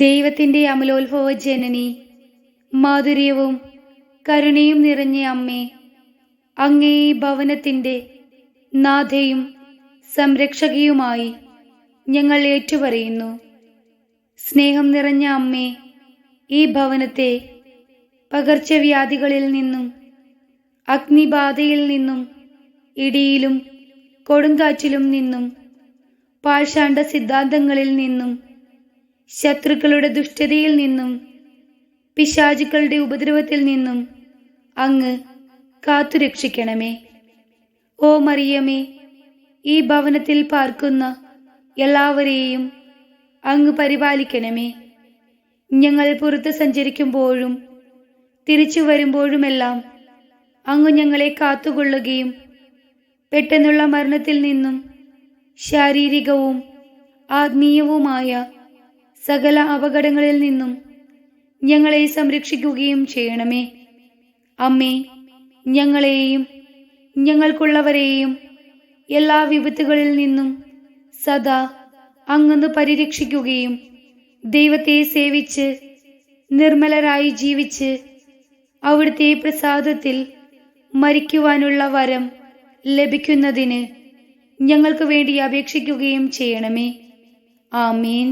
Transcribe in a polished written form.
ദൈവത്തിൻ്റെ അമലോത്ഭവ ജനനി, മാധുര്യവും കരുണയും നിറഞ്ഞ അമ്മേ, അങ്ങേ ഈ ഭവനത്തിൻ്റെ നാഥയും സംരക്ഷകയുമായി ഞങ്ങൾ ഏറ്റുപറയുന്നു. സ്നേഹം നിറഞ്ഞ അമ്മേ, ഈ ഭവനത്തെ പകർച്ചവ്യാധികളിൽ നിന്നും, അഗ്നിബാധയിൽ നിന്നും, ഇടിയിലും കൊടുങ്കാറ്റിലും നിന്നും, പാഷാണ്ഡ സിദ്ധാന്തങ്ങളിൽ നിന്നും, ശത്രുക്കളുടെ ദുഷ്ടതയിൽ നിന്നും, പിശാചുക്കളുടെ ഉപദ്രവത്തിൽ നിന്നും അങ്ങ് കാത്തുരക്ഷിക്കണമേ. ഓ മറിയമേ, ഈ ഭവനത്തിൽ പാർക്കുന്ന എല്ലാവരെയും അങ്ങ് പരിപാലിക്കണമേ. ഞങ്ങൾ പുറത്ത് സഞ്ചരിക്കുമ്പോഴും തിരിച്ചു വരുമ്പോഴുമെല്ലാം അങ്ങ് ഞങ്ങളെ കാത്തുകൊള്ളുകയും പെട്ടെന്നുള്ള മരണത്തിൽ നിന്നും ശാരീരികവും ആത്മീയവുമായ സകല അപകടങ്ങളിൽ നിന്നും ഞങ്ങളെ സംരക്ഷിക്കുകയും ചെയ്യണമേ. അമ്മേ, ഞങ്ങളെയും ഞങ്ങൾക്കുള്ളവരെയും എല്ലാ വിപത്തുകളിൽ നിന്നും സദാ അങ്ങ് പരിരക്ഷിക്കുകയും ദൈവത്തെ സേവിച്ച് നിർമ്മലരായി ജീവിച്ച് അവിടുത്തെ പ്രസാദത്തിൽ മരിക്കുവാനുള്ള വരം ലഭിക്കുന്നതിന് ഞങ്ങൾക്ക് വേണ്ടി അപേക്ഷിക്കുകയും ചെയ്യണമേ. ആമേൻ.